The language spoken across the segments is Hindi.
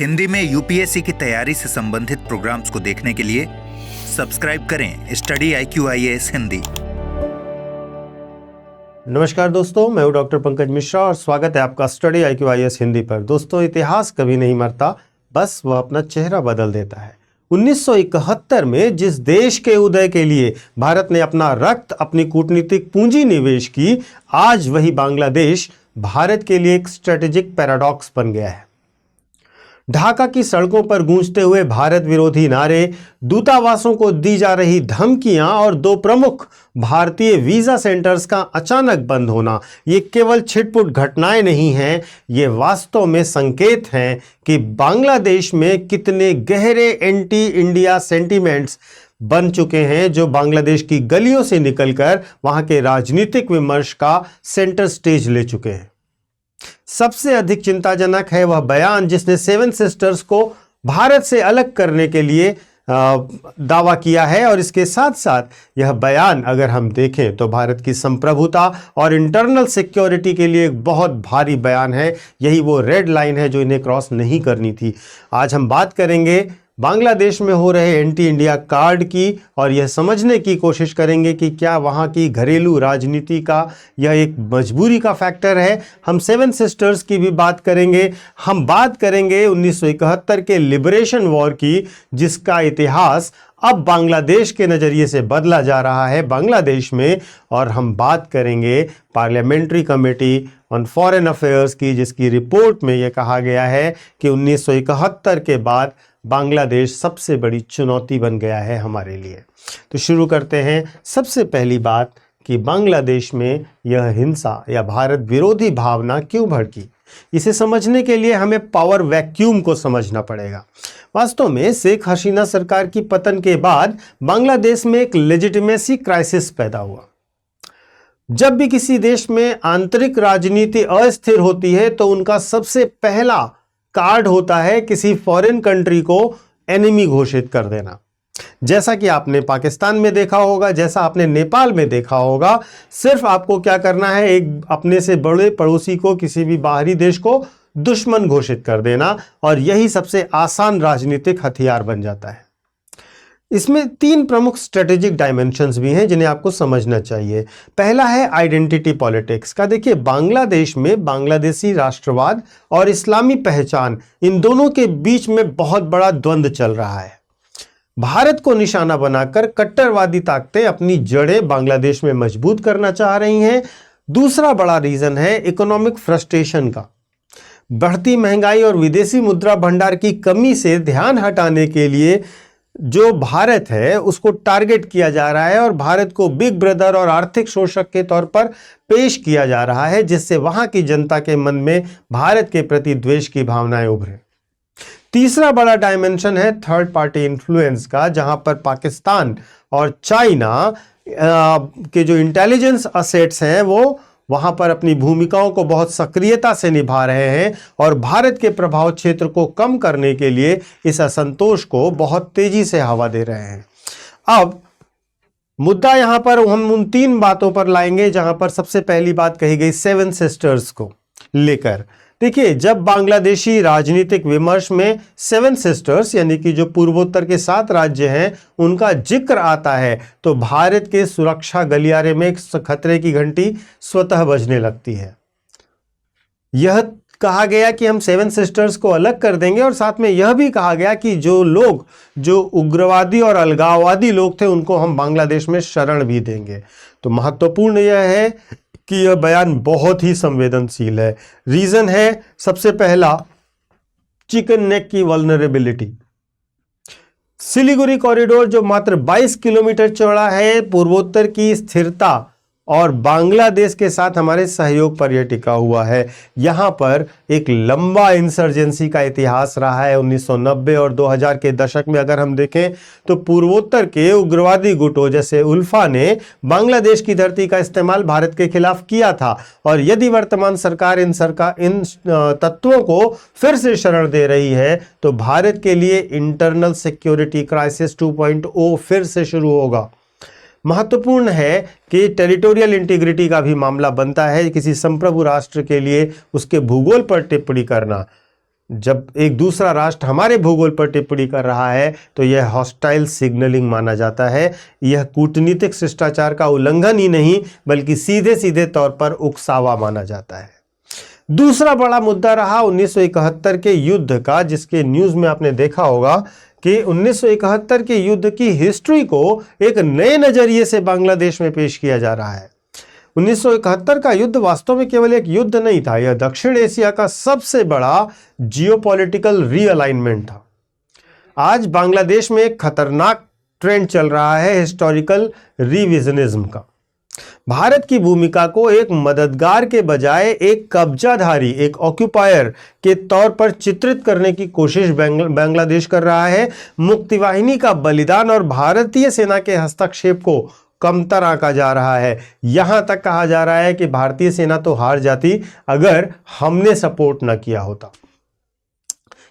हिंदी में यूपीएससी की तैयारी से संबंधित प्रोग्राम्स को देखने के लिए सब्सक्राइब करें स्टडी IQIAS हिंदी। नमस्कार दोस्तों, मैं हूं डॉक्टर पंकज मिश्रा और स्वागत है आपका स्टडी IQIAS हिंदी पर। दोस्तों, इतिहास कभी नहीं मरता, बस वह अपना चेहरा बदल देता है। 1971 में जिस देश के उदय के लिए भारत ने अपना रक्त, अपनी कूटनीतिक पूंजी निवेश की, आज वही बांग्लादेश भारत के लिए एक स्ट्रेटेजिक पैराडॉक्स बन गया है। ढाका की सड़कों पर गूंजते हुए भारत विरोधी नारे, दूतावासों को दी जा रही धमकियां और दो प्रमुख भारतीय वीजा सेंटर्स का अचानक बंद होना, ये केवल छिटपुट घटनाएं नहीं हैं, ये वास्तव में संकेत हैं कि बांग्लादेश में कितने गहरे एंटी इंडिया सेंटीमेंट्स बन चुके हैं, जो बांग्लादेश की गलियों से निकलकर वहां के राजनीतिक विमर्श का सेंटर स्टेज ले चुके हैं। सबसे अधिक चिंताजनक है वह बयान जिसने सेवन सिस्टर्स को भारत से अलग करने के लिए दावा किया है, और इसके साथ साथ यह बयान अगर हम देखें तो भारत की संप्रभुता और इंटरनल सिक्योरिटी के लिए एक बहुत भारी बयान है। यही वो रेड लाइन है जो इन्हें क्रॉस नहीं करनी थी। आज हम बात करेंगे बांग्लादेश में हो रहे एंटी इंडिया कार्ड की, और यह समझने की कोशिश करेंगे कि क्या वहाँ की घरेलू राजनीति का यह एक मजबूरी का फैक्टर है। हम सेवन सिस्टर्स की भी बात करेंगे। हम बात करेंगे 1971 के लिबरेशन वॉर की, जिसका इतिहास अब बांग्लादेश के नज़रिए से बदला जा रहा है बांग्लादेश में। और हम बात करेंगे parliamentary committee on foreign affairs की, जिसकी रिपोर्ट में यह कहा गया है कि 1971 के बाद बांग्लादेश सबसे बड़ी चुनौती बन गया है हमारे लिए। तो शुरू करते हैं। सबसे पहली बात कि बांग्लादेश में यह हिंसा या भारत विरोधी भावना क्यों भड़की, इसे समझने के लिए हमें पावर वैक्यूम को समझना पड़ेगा। वास्तव में शेख हसीना सरकार की पतन के बाद बांग्लादेश में एक लेजिटिमेसी क्राइसिस पैदा हुआ। जब भी किसी देश में आंतरिक राजनीति अस्थिर होती है तो उनका सबसे पहला कार्ड होता है किसी फॉरेन कंट्री को एनिमी घोषित कर देना। जैसा कि आपने पाकिस्तान में देखा होगा, जैसा आपने नेपाल में देखा होगा, सिर्फ आपको क्या करना है, एक अपने से बड़े पड़ोसी को, किसी भी बाहरी देश को दुश्मन घोषित कर देना, और यही सबसे आसान राजनीतिक हथियार बन जाता है। इसमें तीन प्रमुख स्ट्रेटेजिक डायमेंशंस भी हैं जिन्हें आपको समझना चाहिए। पहला है आइडेंटिटी पॉलिटिक्स का। देखिए, बांग्लादेश में बांग्लादेशी राष्ट्रवाद और इस्लामी पहचान, इन दोनों के बीच में बहुत बड़ा द्वंद्व चल रहा है। भारत को निशाना बनाकर कट्टरवादी ताकतें अपनी जड़ें बांग्लादेश में मजबूत करना चाह रही हैं। दूसरा बड़ा रीजन है इकोनॉमिक फ्रस्ट्रेशन का। बढ़ती महंगाई और विदेशी मुद्रा भंडार की कमी से ध्यान हटाने के लिए जो भारत है उसको टारगेट किया जा रहा है और भारत को बिग ब्रदर और आर्थिक शोषक के तौर पर पेश किया जा रहा है, जिससे वहां की जनता के मन में भारत के प्रति द्वेष की भावनाएं उभरे। तीसरा बड़ा डायमेंशन है थर्ड पार्टी इन्फ्लुएंस का, जहां पर पाकिस्तान और चाइना के जो इंटेलिजेंस असेट्स हैं वो वहां पर अपनी भूमिकाओं को बहुत सक्रियता से निभा रहे हैं और भारत के प्रभाव क्षेत्र को कम करने के लिए इस असंतोष को बहुत तेजी से हवा दे रहे हैं। अब मुद्दा यहां पर हम उन तीन बातों पर लाएंगे, जहां पर सबसे पहली बात कही गई सेवन सिस्टर्स को लेकर। देखिए, जब बांग्लादेशी राजनीतिक विमर्श में सेवन सिस्टर्स यानी कि जो पूर्वोत्तर के 7 राज्य हैं उनका जिक्र आता है तो भारत के सुरक्षा गलियारे में एक खतरे की घंटी स्वतः बजने लगती है। यह कहा गया कि हम सेवन सिस्टर्स को अलग कर देंगे, और साथ में यह भी कहा गया कि जो उग्रवादी और अलगाववादी लोग थे उनको हम बांग्लादेश में शरण भी देंगे। तो महत्वपूर्ण यह है कि यह बयान बहुत ही संवेदनशील है। रीजन है सबसे पहला, चिकन नेक की वल्नरेबिलिटी। सिलीगुड़ी कॉरिडोर जो मात्र 22 किलोमीटर चौड़ा है, पूर्वोत्तर की स्थिरता और बांग्लादेश के साथ हमारे सहयोग पर यह टिका हुआ है। यहाँ पर एक लंबा इंसर्जेंसी का इतिहास रहा है। 1990 और 2000 के दशक में अगर हम देखें तो पूर्वोत्तर के उग्रवादी गुटों जैसे उल्फा ने बांग्लादेश की धरती का इस्तेमाल भारत के खिलाफ किया था, और यदि वर्तमान सरकार इन तत्वों को फिर से शरण दे रही है तो भारत के लिए इंटरनल सिक्योरिटी क्राइसिस 2.0 फिर से शुरू होगा। महत्वपूर्ण है कि टेरिटोरियल इंटीग्रिटी का भी मामला बनता है। किसी संप्रभु राष्ट्र के लिए उसके भूगोल पर टिप्पणी करना जब एक दूसरा राष्ट्र हमारे भूगोल पर टिप्पणी कर रहा है तो यह हॉस्टाइल सिग्नलिंग माना जाता है। यह कूटनीतिक शिष्टाचार का उल्लंघन ही नहीं बल्कि सीधे सीधे तौर पर उकसावा माना जाता है। दूसरा बड़ा मुद्दा रहा 1971 के युद्ध का, जिसके न्यूज में आपने देखा होगा कि 1971 के युद्ध की हिस्ट्री को एक नए नजरिए से बांग्लादेश में पेश किया जा रहा है। 1971 का युद्ध वास्तव में केवल एक युद्ध नहीं था, यह दक्षिण एशिया का सबसे बड़ा जियोपॉलिटिकल रीअलाइनमेंट था। आज बांग्लादेश में एक खतरनाक ट्रेंड चल रहा है हिस्टोरिकल रिविजनिज्म का। भारत की भूमिका को एक मददगार के बजाय एक कब्जाधारी, एक ऑक्यूपायर के तौर पर चित्रित करने की कोशिश बांग्लादेश कर रहा है। मुक्तिवाहिनी का बलिदान और भारतीय सेना के हस्तक्षेप को कमतर आंका जा रहा है। यहां तक कहा जा रहा है कि भारतीय सेना तो हार जाती अगर हमने सपोर्ट न किया होता।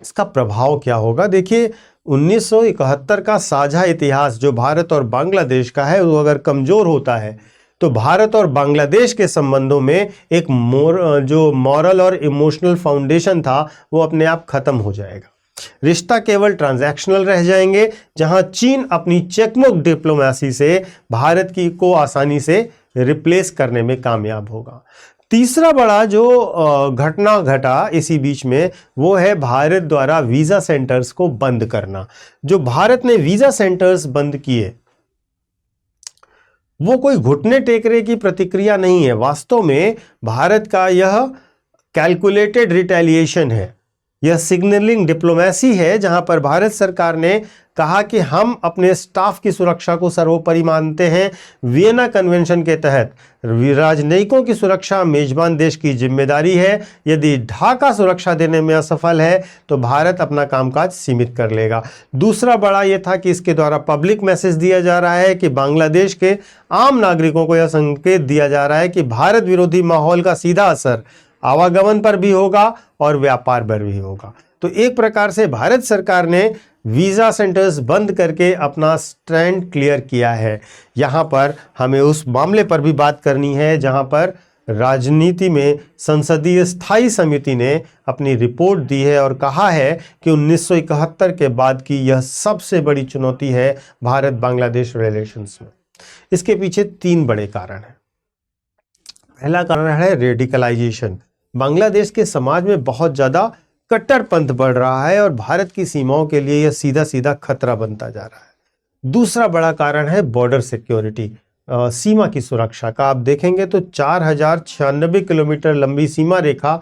इसका प्रभाव क्या होगा? देखिए, 1971 का साझा इतिहास जो भारत और बांग्लादेश का है वो अगर कमजोर होता है तो भारत और बांग्लादेश के संबंधों में एक जो मॉरल और इमोशनल फाउंडेशन था वो अपने आप खत्म हो जाएगा। रिश्ता केवल ट्रांजैक्शनल रह जाएंगे, जहां चीन अपनी चेकमुख डिप्लोमेसी से भारत की को आसानी से रिप्लेस करने में कामयाब होगा। तीसरा बड़ा जो घटना घटा इसी बीच में वो है भारत द्वारा वीजा सेंटर्स को बंद करना। जो भारत ने वीजा सेंटर्स बंद किए वो कोई घुटने टेकने की प्रतिक्रिया नहीं है, वास्तव में भारत का यह कैलकुलेटेड रिटेलिएशन है। यह सिग्नलिंग डिप्लोमेसी है जहां पर भारत सरकार ने कहा कि हम अपने स्टाफ की सुरक्षा को सर्वोपरि मानते हैं। वियना कन्वेंशन के तहत राजनयिकों की सुरक्षा मेजबान देश की जिम्मेदारी है। यदि ढाका सुरक्षा देने में असफल है तो भारत अपना कामकाज सीमित कर लेगा। दूसरा बड़ा यह था कि इसके द्वारा पब्लिक मैसेज दिया जा रहा है कि बांग्लादेश के आम नागरिकों को यह संकेत दिया जा रहा है कि भारत विरोधी माहौल का सीधा असर आवागमन पर भी होगा और व्यापार पर भी होगा। तो एक प्रकार से भारत सरकार ने वीजा सेंटर्स बंद करके अपना स्टैंड क्लियर किया है। यहाँ पर हमें उस मामले पर भी बात करनी है जहाँ पर राजनीति में संसदीय स्थायी समिति ने अपनी रिपोर्ट दी है और कहा है कि 1971 के बाद की यह सबसे बड़ी चुनौती है भारत बांग्लादेश रिलेशंस में। इसके पीछे 3 बड़े कारण हैं। पहला कारण है रेडिकलाइजेशन। बांग्लादेश के समाज में बहुत ज़्यादा कट्टरपंथ बढ़ रहा है और भारत की सीमाओं के लिए यह सीधा सीधा खतरा बनता जा रहा है। दूसरा बड़ा कारण है बॉर्डर सिक्योरिटी, सीमा की सुरक्षा का। आप देखेंगे तो 4096 किलोमीटर लंबी सीमा रेखा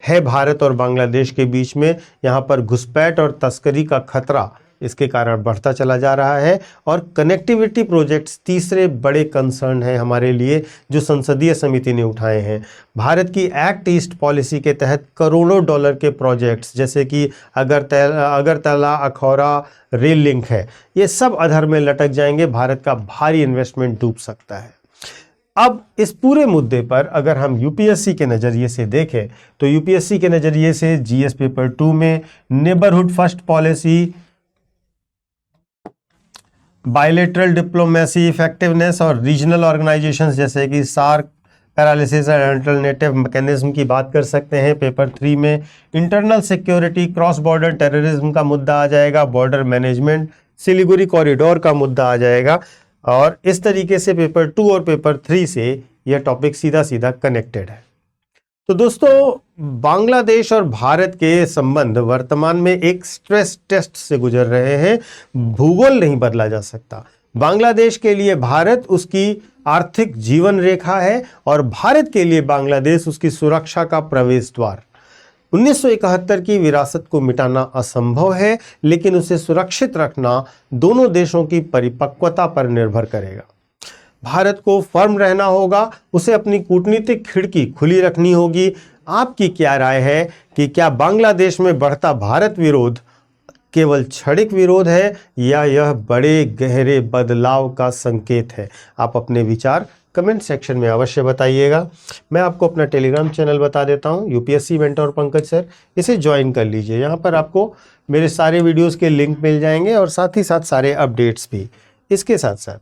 है भारत और बांग्लादेश के बीच में। यहाँ पर घुसपैठ और तस्करी का खतरा इसके कारण बढ़ता चला जा रहा है। और कनेक्टिविटी प्रोजेक्ट्स तीसरे बड़े कंसर्न हैं हमारे लिए जो संसदीय समिति ने उठाए हैं। भारत की एक्ट ईस्ट पॉलिसी के तहत करोड़ों डॉलर के प्रोजेक्ट्स जैसे कि अगरतला अखौरा रेल लिंक है, ये सब अधर में लटक जाएंगे। भारत का भारी इन्वेस्टमेंट डूब सकता है। अब इस पूरे मुद्दे पर अगर हम यूपीएससी के नज़रिए से देखें तो यूपीएससी के नज़रिए से जीएस पेपर 2 में neighbourhood first policy, bilateral diplomacy effectiveness और रीजनल ऑर्गेनाइजेशंस जैसे कि सार्क, पैरालिसिस और अल्टरनेटिव मैकेनिज्म की बात कर सकते हैं। पेपर 3 में internal security, cross border terrorism का मुद्दा आ जाएगा, बॉर्डर मैनेजमेंट, सिलीगुड़ी कॉरिडोर का मुद्दा आ जाएगा। और इस तरीके से पेपर 2 और पेपर 3 से यह टॉपिक सीधा सीधा कनेक्टेड है। तो दोस्तों, बांग्लादेश और भारत के संबंध वर्तमान में एक स्ट्रेस टेस्ट से गुजर रहे हैं। भूगोल नहीं बदला जा सकता। बांग्लादेश के लिए भारत उसकी आर्थिक जीवन रेखा है और भारत के लिए बांग्लादेश उसकी सुरक्षा का प्रवेश द्वार। 1971 की विरासत को मिटाना असंभव है, लेकिन उसे सुरक्षित रखना दोनों देशों की परिपक्वता पर निर्भर करेगा। भारत को फर्म रहना होगा, उसे अपनी कूटनीतिक खिड़की खुली रखनी होगी। आपकी क्या राय है कि क्या बांग्लादेश में बढ़ता भारत विरोध केवल क्षणिक विरोध है या यह बड़े गहरे बदलाव का संकेत है? आप अपने विचार कमेंट सेक्शन में अवश्य बताइएगा। मैं आपको अपना टेलीग्राम चैनल बता देता हूं, यूपीएससी मेंटोर पंकज सर, इसे ज्वाइन कर लीजिए। यहाँ पर आपको मेरे सारे वीडियोस के लिंक मिल जाएंगे और साथ ही साथ सारे अपडेट्स भी। इसके साथ साथ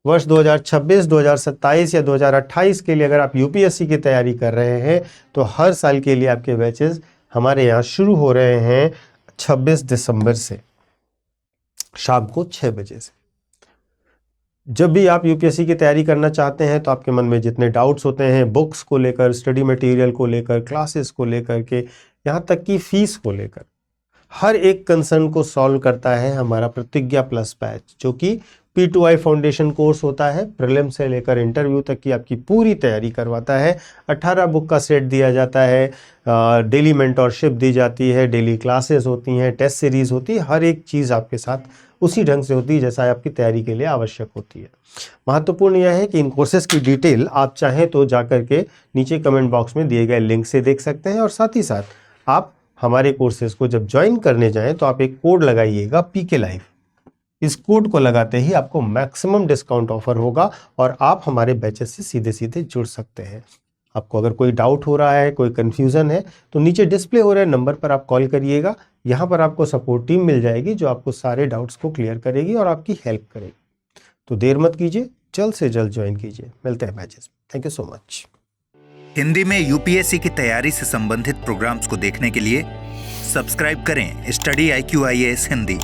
वर्ष 2026, 2027 या 2028 के लिए अगर आप यूपीएससी की तैयारी कर रहे हैं तो हर साल के लिए आपके बैचेस हमारे यहाँ शुरू हो रहे हैं 26 दिसंबर से शाम को 6 बजे से। जब भी आप यूपीएससी की तैयारी करना चाहते हैं तो आपके मन में जितने डाउट्स होते हैं बुक्स को लेकर, स्टडी मटेरियल को लेकर, क्लासेस को लेकर के, यहाँ तक कि फीस को लेकर, हर एक कंसर्न को सॉल्व करता है हमारा प्रतिज्ञा प्लस बैच, जो कि P2I फाउंडेशन कोर्स होता है। प्रीलिम से लेकर इंटरव्यू तक की आपकी पूरी तैयारी करवाता है। 18 बुक का सेट दिया जाता है, डेली मेंटोरशिप दी जाती है, डेली क्लासेस होती हैं, टेस्ट सीरीज होती है, हर एक चीज़ आपके साथ उसी ढंग से होती है जैसा आपकी तैयारी के लिए आवश्यक होती है। महत्वपूर्ण यह है कि इन कोर्सेज की डिटेल आप चाहें तो जाकर के नीचे कमेंट बॉक्स में दिए गए लिंक से देख सकते हैं, और साथ ही साथ आप हमारे कोर्सेज को जब ज्वाइन करने जाएं तो आप एक कोड लगाइएगा PK लाइव। इस कोड को लगाते ही आपको मैक्सिमम डिस्काउंट ऑफर होगा और आप हमारे बैचेस से सीधे सीधे जुड़ सकते हैं। आपको अगर कोई डाउट हो रहा है, कोई कंफ्यूजन है, तो नीचे डिस्प्ले हो रहे नंबर पर आप कॉल करिएगा। यहाँ पर आपको सपोर्ट टीम मिल जाएगी जो आपको सारे डाउट्स को क्लियर करेगी और आपकी हेल्प करेगी। तो देर मत कीजिए, जल्द से जल्द ज्वाइन कीजिए। मिलते हैं batches. Thank you so much. Hindi में यूपीएससी की तैयारी से संबंधित प्रोग्राम्स को देखने के लिए सब्सक्राइब करें स्टडी IQ IAS हिंदी।